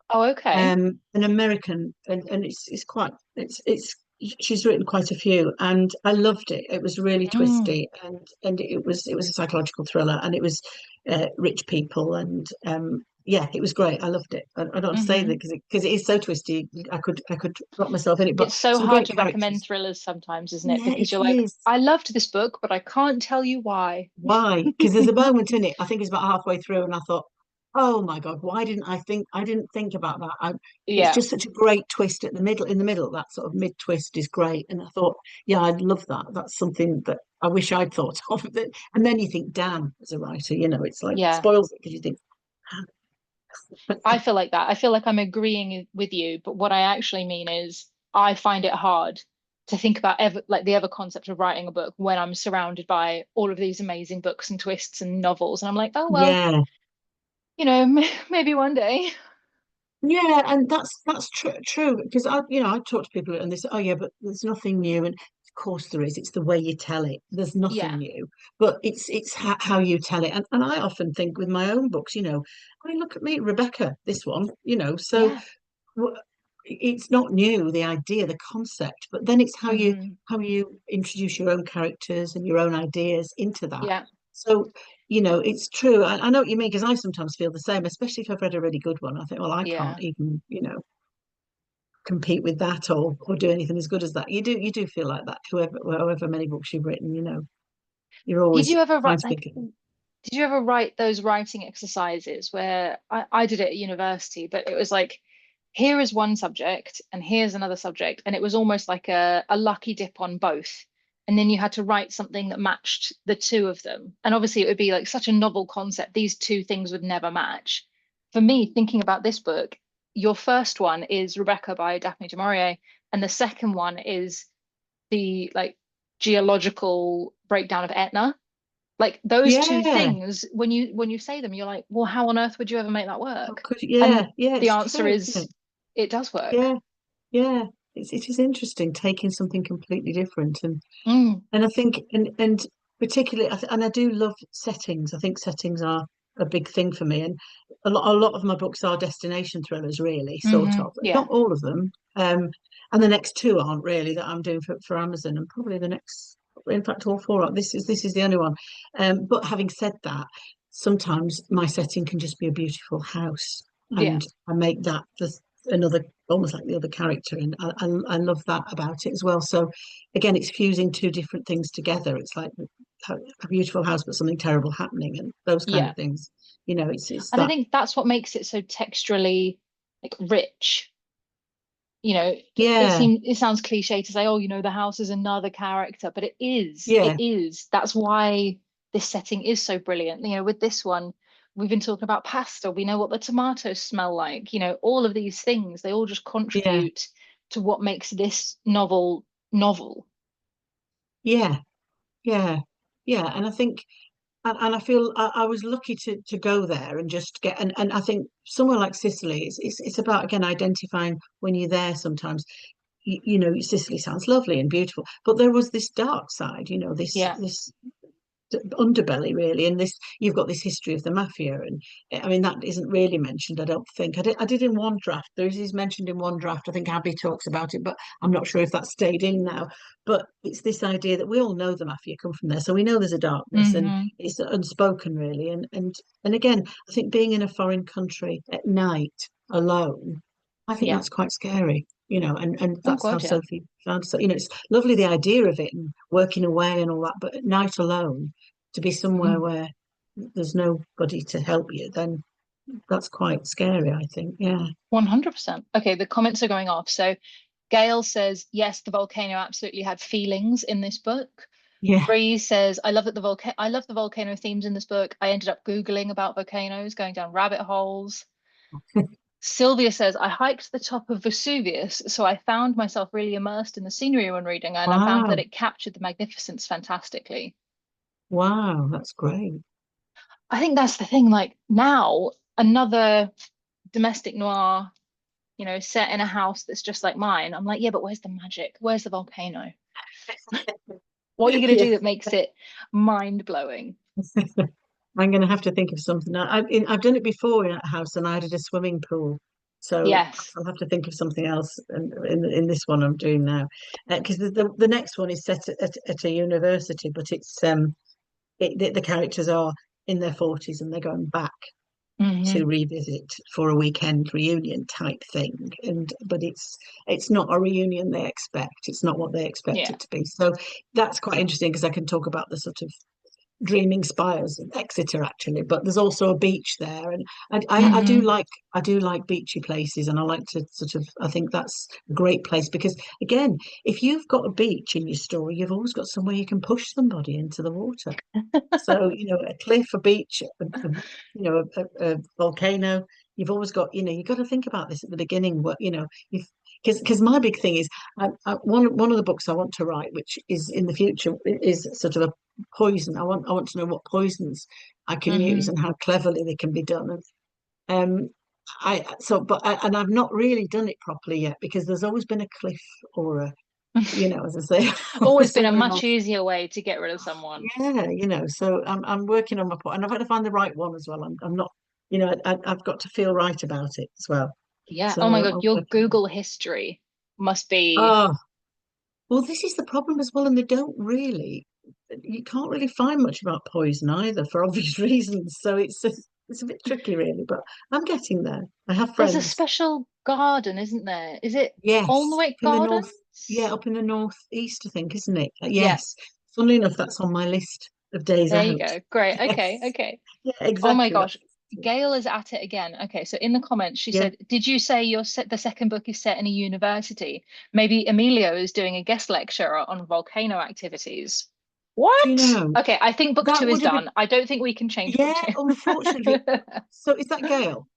Oh, okay. an American, and it's quite it's she's written quite a few, and I loved it. It was really Mm. twisty, and it was a psychological thriller, and it was rich people, and yeah, it was great. I loved it. I don't say that Hmm. because it is so twisty. I could drop myself in it, but It's so some hard great to recommend characters. thrillers sometimes, isn't it? Yeah, Because it you're like, is. I loved this book, but I can't tell you why. Why? Because there's a moment in it. I think it's about halfway through, and I thought, "Oh my God, why didn't I think? I didn't think about that." It's Yeah. just such a great twist at the middle. In the middle, that sort of mid twist is great, and I thought, "Yeah, I'd love that. That's something that I wish I'd thought of." And then you think, "Damn, as a writer, it's like Yeah. spoils it because you think." I feel like that. I feel like I'm agreeing with you, but what I actually mean is I find it hard to think about ever like the ever concept of writing a book when I'm surrounded by all of these amazing books and twists and novels. And I'm like, oh well, Yeah, maybe one day. yeah, and that's true because I talk to people and they say, oh yeah, but there's nothing new, and of course there is. It's the way you tell it. There's nothing Yeah. new, but it's how you tell it. And I often think with my own books, I mean, look at me, Rebecca, this one, so Yeah. w- it's not new, the idea, the concept, but then it's Hmm. how you introduce your own characters and your own ideas into that. Yeah. So, it's true. I know what you mean because I sometimes feel the same, especially if I've read a really good one. I think, well, I can't Yeah. even, compete with that or do anything as good as that. You do feel like that, however many books you've written, you're Did always you ever trying write to like think of, did you ever write those writing exercises where I did it at university, but it was like, here is one subject and here's another subject. And it was almost like a lucky dip on both. And then you had to write something that matched the two of them. And obviously, it would be like such a novel concept. These two things would never match. For me, thinking about this book, your first one is Rebecca by Daphne du Maurier, and the second one is the like geological breakdown of Etna. Like those two yeah, things, when you say them, you're like, well, how on earth would you ever make that how work? could And yeah, the it's answer true, isn't is it? it does work. Yeah, yeah. It is interesting taking something completely different Mm, and I think, and particularly, and I do love settings. I think settings are a big thing for me, and a lot of my books are destination thrillers, really, sort of. yeah, Not all of them, and the next two aren't really that I'm doing for Amazon, and probably the next, in fact, all four are. This is the only one. But having said that, sometimes my setting can just be a beautiful house, yeah. and I make that another almost like the other character, and I love that about it as well. So again, it's fusing two different things together. It's like a beautiful house, but something terrible happening, and those kind of Yeah. things. It's And I that. think that's what makes it so texturally like rich. Yeah, It sounds cliche to say, oh, the house is another character, but it is. It yeah, is. That's why this setting is so brilliant. With this one, we've been talking about pasta. We know what the tomatoes smell like. All of these things, they all just yeah, contribute to what makes this novel novel. yeah, yeah, yeah. And I think, and I feel I was lucky to go there and just get, and I think somewhere like Sicily, it's about again identifying when you're there. Sometimes, Sicily sounds lovely and beautiful, but there was this dark side. Yeah. This underbelly really, and this you've got this history of the mafia, and I mean that isn't really mentioned, I don't think. I did in one draft. There is mentioned in one draft. I think Abby talks about it, but I'm not sure if that's stayed in now. But it's this idea that we all know the mafia come from there, so we know there's a darkness, and Hmm. it's unspoken really. And again, I think being in a foreign country at night alone, I think Yeah. that's quite scary. And Oh that's how God, yeah. Sophie found. So it's lovely the idea of it and working away and all that, but at night alone, to be somewhere Mm. where there's nobody to help you, then that's quite scary, I think. Yeah. 100%. Okay, the comments are going off. So Gail says, yes, the volcano absolutely had feelings in this book. Yeah. Bree says, I love the volcano themes in this book. I ended up Googling about volcanoes, going down rabbit holes. Sylvia says, I hiked the top of Vesuvius, so I found myself really immersed in the scenery when reading, and I found that Wow. it captured the magnificence fantastically. Wow. That's great. I think that's the thing. Like now, another domestic noir, set in a house that's just like mine. I'm like, yeah, but where's the magic? Where's the volcano? What are you going to Yeah. do that makes it mind blowing? I'm going to have to think of something. I've done it before in a house and I added a swimming pool. So Yes. I'll have to think of something else in this one I'm doing now. Because the next one is set at a university, but the characters are in their 40s and they're going back to Hmm. revisit for a weekend reunion type thing, but it's not a reunion they expect. It's not what they expect Yeah. it to be. So that's quite interesting because I can talk about the sort of dreaming spires of Exeter actually, but there's also a beach there, and I do Hmm. like beachy places, and I like to sort of I think that's a great place because again, if you've got a beach in your story, you've always got somewhere you can push somebody into the water. So, a cliff, a beach, a volcano, you've always got, you've got to think about this at the beginning. What, if because my big thing is one of the books I want to write, which is in the future, is sort of a poison. I want to know what poisons I can use Hmm. and how cleverly they can be done. And and I've not really done it properly yet because there's always been a cliff or a, as I say, Always been a somewhere much else. easier way to get rid of someone. Yeah, so I'm working on my point, and I've got to find the right one as well. I'm not, I've got to feel right about it as well. Yeah. So Oh my God, I'm your working. Google history must be. Oh, well, this is the problem as well, and you can't really find much about poison either for obvious reasons. So it's a bit tricky, really, but I'm getting there. I have There's a friends. special garden, isn't there? Is it Yes, Alnwick up in the north. Yeah, Gardens? up in the northeast, I think, isn't it? Yeah, Yes. Funnily enough, that's on my list of days there you out. go. Great. Okay, Yes. okay. Yeah, Oh my exactly. gosh. Gail is at it again. Okay, so in the comments, she Yeah. said, "Did you say the second book is set in a university? Maybe Emilio is doing a guest lecture on volcano activities." Do you What? know Okay, I think book that two is would have been? done. I don't think we can change book Yeah, two. unfortunately. So is that Gail?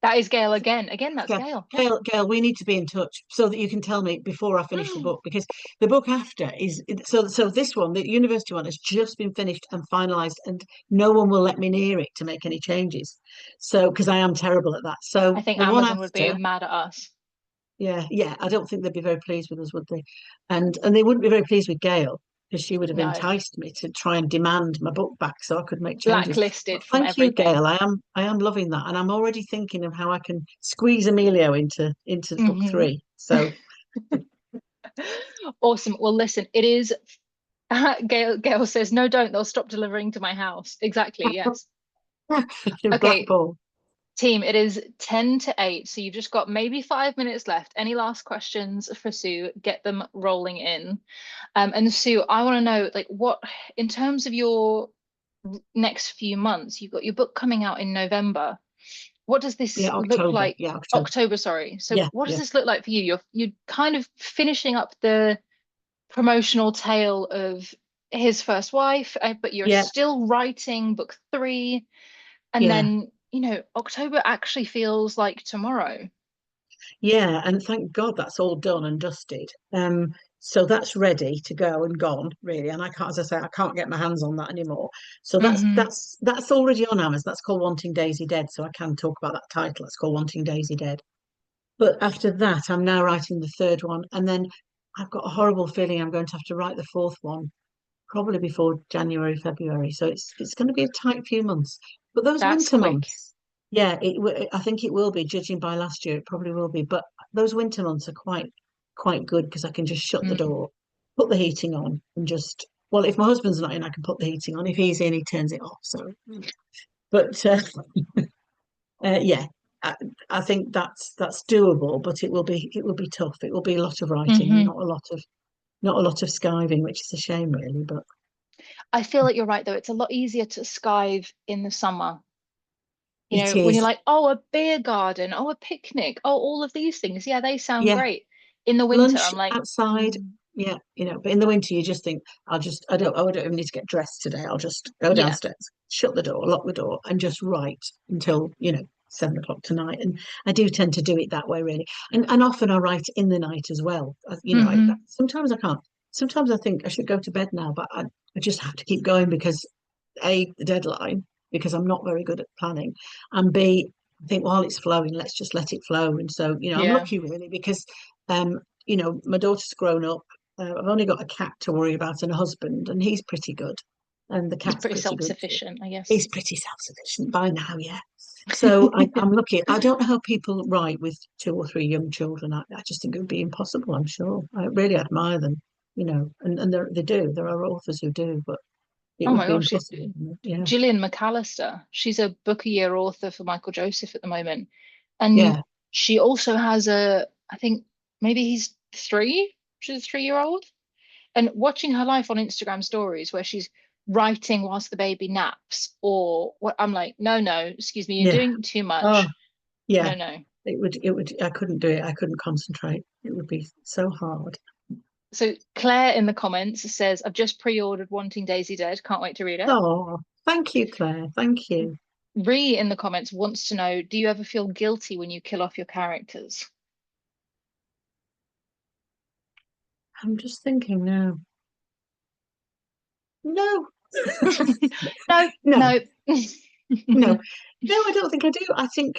That is Gail again. Again, that's Gail, Gail. Gail, we need to be in touch so that you can tell me before I finish the book because the book after so this one, the university one, has just been finished and finalized, and no one will let me near it to make any changes. So because I am terrible at that. I So think the one Amazon would be after, mad at us. yeah, yeah, I don't think they'd be very pleased with us, would they? And they wouldn't be very pleased with Gail because she would have No, enticed me to try and demand my book back so I could make changes. blacklisted But from thank you, everything. Gail. I am loving that, and I'm already thinking of how I can squeeze Emilio into book Hmm. three. So Awesome. Well, listen, it is. Gail says, no, don't. They'll stop delivering to my house. Exactly. Yes. Okay, Blackball. team, it is 10 to 8. So you've just got maybe 5 minutes left. Any last questions for Sue? Get them rolling in. And Sue, I want to know, like, in terms of your next few months, you've got your book coming out in November. What does this Yeah, look October. like? Yeah, October. October, sorry. So Yeah, what does yeah, this look like for you? You're kind of finishing up the promotional tale of his first wife, but you're yeah, still writing book three. And yeah. then, October actually feels like tomorrow. Yeah, and thank God that's all done and dusted. So that's ready to go and gone, really. And I can't, as I say, I can't get my hands on that anymore. So that's Hmm. that's that's already on Amazon. That's called Wanting Daisy Dead. So I can talk about that title. It's called Wanting Daisy Dead. But after that, I'm now writing the third one, and then I've got a horrible feeling I'm going to have to write the fourth one probably before January, February. So it's going to be a tight few months. But those That's winter quick. months, yeah, I think it will be, judging by last year, it probably will be. But those winter months are quite good because I can just shut the Mm. door, put the heating on, and well, if my husband's not in, I can put the heating on. If he's in, he turns it off. So, but yeah, I, I think that's doable, but it will be tough. It will be a lot of writing and Hmm. not a lot of skiving, which is a shame, really. But I feel like you're right, though. It's a lot easier to skive in the summer. it When you're is like, oh, a beer garden, oh, a picnic, oh, all of these things. Yeah, they sound yeah. great. In the winter, Lunch I'm like, outside, mm, yeah, but in the winter you just think, I don't even need to get dressed today. I'll just go yeah. downstairs, shut the door, lock the door, and just write until 7 o'clock tonight. And I do tend to do it that way, really. And often I write in the night as well. Hmm. Sometimes I can't. Sometimes I think I should go to bed now, but I just have to keep going because the deadline, because I'm not very good at planning, and B, I think while it's flowing, let's just let it flow. And so, I'm Yeah. lucky, really, because um, my daughter's grown up. I've only got a cat to worry about and a husband, and he's pretty good, and the He's cat's pretty pretty good too. self-sufficient, I guess. He's pretty self-sufficient by now, yeah. So I'm lucky. I don't know how people write with two or three young children. I just think it would be impossible. I'm sure. I really admire them, and they do. There are authors who do, but it Oh would my be gosh, impossible. Yeah, Gillian McAllister. She's a book a year author for Michael Joseph at the moment. And yeah, she also has I think maybe he's three. She's a 3-year old. And watching her life on Instagram stories where she's writing whilst the baby naps, or what, I'm like, no, no, excuse me, you're yeah. doing too Oh, much. yeah. No, no. It would. I couldn't do it. I couldn't concentrate. It would be so hard. So Claire in the comments says, I've just pre-ordered Wanting Daisy Dead. Can't wait to read it. Oh, thank you, Claire. Thank you. Ree in the comments wants to know, do you ever feel guilty when you kill off your characters? I'm just thinking now. No, No, no, no. no, no. I don't think I do. I think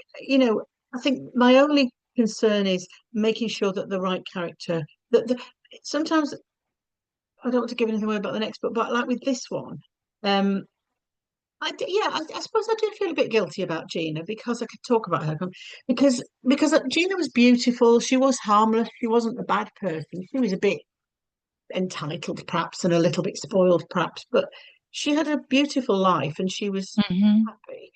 I think my only concern is making sure that the right character. Sometimes I don't want to give anything away about the next book, but like with this one, um, yeah, I suppose I do feel a bit guilty about Gina because I could talk about her because Gina was beautiful. She was harmless. She wasn't a bad person. She was a bit entitled, perhaps, and a little bit spoiled, perhaps, but she had a beautiful life and she was Hmm. happy.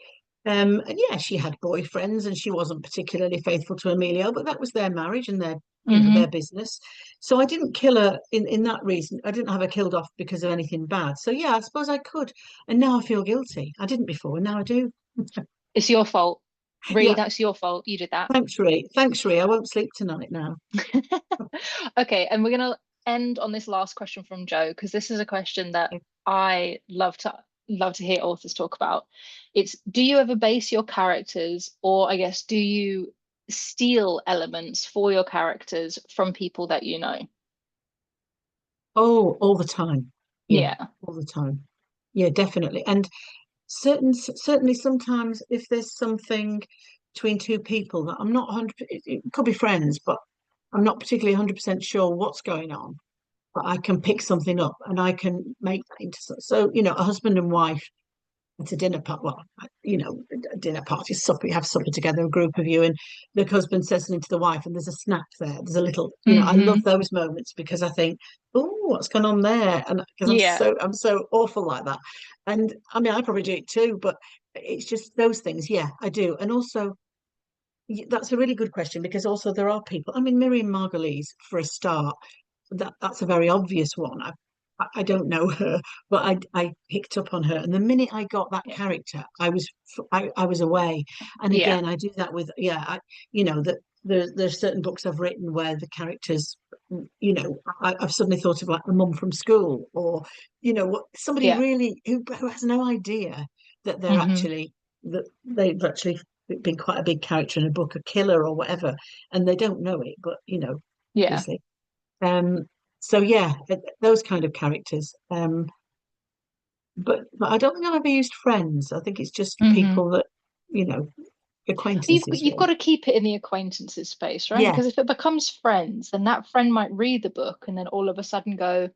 And yeah, she had boyfriends and she wasn't particularly faithful to Emilio, but that was their marriage and their Hmm. business. So I didn't kill her in that reason. I didn't have her killed off because of anything bad. So yeah, I suppose I could. And now I feel guilty. I didn't before, and now I do. It's your fault. Ree, Yeah. that's your fault. You did that. Thanks, Ray. Thanks, Ray. I won't sleep tonight now. Okay, and we're gonna end on this last question from Joe because this is a question that I love to hear authors talk about. It's, do you ever base your characters, or I guess, do you steal elements for your characters from people that you know? Oh, all the time. Yeah, Yeah, all the time. Yeah, definitely. And certainly sometimes if there's something between two people that I'm not 100, it could be friends, but I'm not particularly 100% sure what's going on, but I can pick something up and I can make that into so a husband and wife at a dinner party. Well, a dinner party, supper. You have supper together, a group of you, and the husband says something to the wife, and there's a snap there. There's a little, I love hmm, those moments because I think, oh, what's going on there? And because yeah, I'm so awful like that. And I mean, I probably do it too, but it's just those things. Yeah, I do. And also, that's a really good question because also there are people. I mean, Miriam Margolyes, for a start, that's a very obvious one. I don't know her, but I picked up on her, and the minute I got that yeah, character, I was away. And yeah, again, I do that with that there's certain books I've written where the characters, I've suddenly thought of like a mum from school, or what somebody yeah, really who has no idea that hmm, that they've actually been quite a big character in a book, a killer or whatever, and they don't know it, but yeah, obviously. Um, so yeah, those kind of characters. But I don't think I've ever used friends. I think it's just hmm. people that, you know, acquaintances You've got really. to keep it in the acquaintances space, right? Yeah, Because if it becomes friends, then that friend might read the book and then all of a sudden go,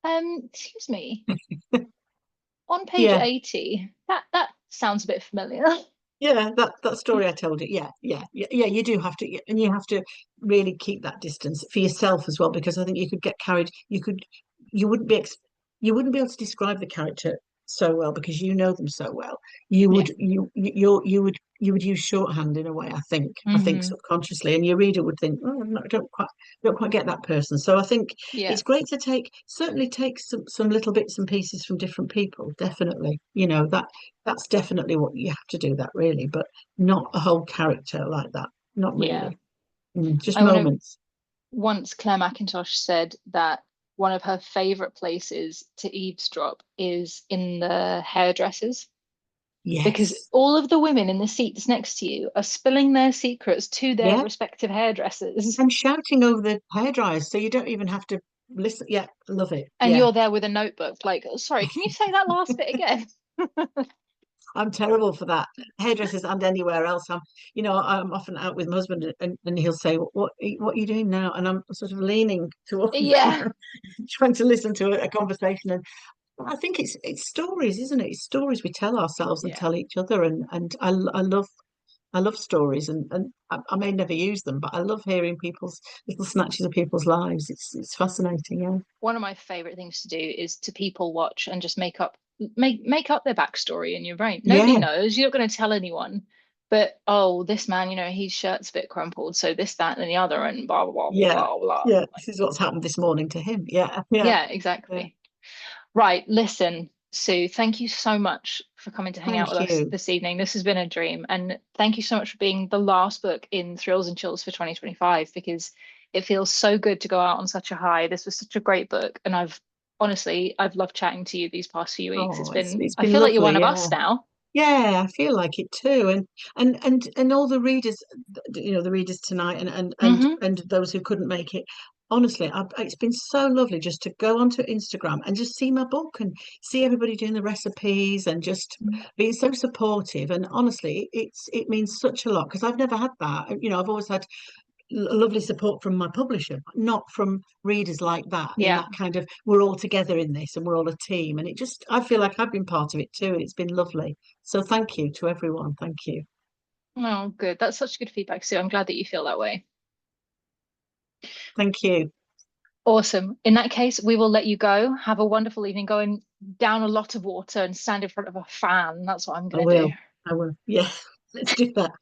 excuse me, on page yeah, 80, that sounds a bit familiar. yeah. That story I told you. Yeah, yeah, yeah, yeah. You do have to, and you have to really keep that distance for yourself as well, because I think you could get carried. You wouldn't you wouldn't be able to describe the character so well because you know them so well. You Yeah. would, you would use shorthand in a way. I think Hmm. subconsciously, and your reader would think, oh, no, I don't quite get that person. So I think Yeah. it's great to certainly take some little bits and pieces from different people. Definitely, that's definitely what you have to do. That really, but not a whole character like that. Not Yeah. really. Just I want to moments. Once Claire McIntosh said that one of her favorite places to eavesdrop is in the hairdressers because Yes. all of the women in the seats next to you are spilling their secrets to their Yeah. respective hairdressers. And shouting over the hairdryers, so you don't even have to listen. Yeah, love it. And Yeah, you're there with a notebook, like, "Oh, sorry, can you say that last bit again?" I'm terrible for that. Hairdressers and anywhere else. I'm often out with my husband, and he'll say, "What are you doing now?" And I'm sort of leaning towards, Yeah, trying to listen to a conversation. And I think it's stories, isn't it? It's stories we tell ourselves and yeah, tell each other. And I love stories, and I may never use them, but I love hearing people's little snatches of people's lives. It's fascinating. Yeah. one of my favorite things to do is to people watch and just make up their backstory in your brain. Nobody Yeah, knows. You're not going to tell anyone. But oh, this man, his shirt's a bit crumpled, so this, that, and the other, and blah blah blah yeah, blah blah. yeah. Like, This is what's happened this morning to him. Yeah, yeah, yeah, yeah. exactly. Right. Listen, Sue, thank you so much for coming to hang out with Thank us you. this evening. This has been a dream. And thank you so much for being the last book in Thrills and Chills for 2025 because it feels so good to go out on such a high. This was such a great book. And I've loved chatting to you these past few weeks. Oh, it's I been feel like you're one lovely. of Yeah. us now. Yeah, I feel like it too, and all the readers, the readers tonight, Hmm. and those who couldn't make it. Honestly, it's been so lovely just to go onto Instagram and just see my book and see everybody doing the recipes and just being so supportive. And honestly, it means such a lot because I've never had that. I've always had lovely support from my publisher, not from readers like that, in Yeah. that kind of we're all together in this and we're all a team. And I feel like I've been part of it too, and it's been lovely. So thank you to everyone. Thank you. Oh, good. That's such good feedback, Sue. I'm glad that you feel that way. Thank you. Awesome. In that case, we will let you go. Have a wonderful evening. Go and down a lot of water and stand in front of a fan. That's what I'm I going to do. will. I will. Yeah, let's do that.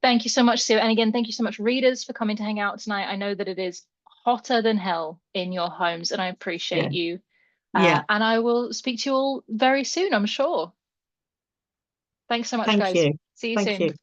Thank you so much, Sue. And again, thank you so much, readers, for coming to hang out tonight. I know that it is hotter than hell in your homes, and I Yeah. appreciate you. Yeah. And I will speak to you all very soon, I'm sure. Thanks so much, Thank guys. you. See you Thank soon. you.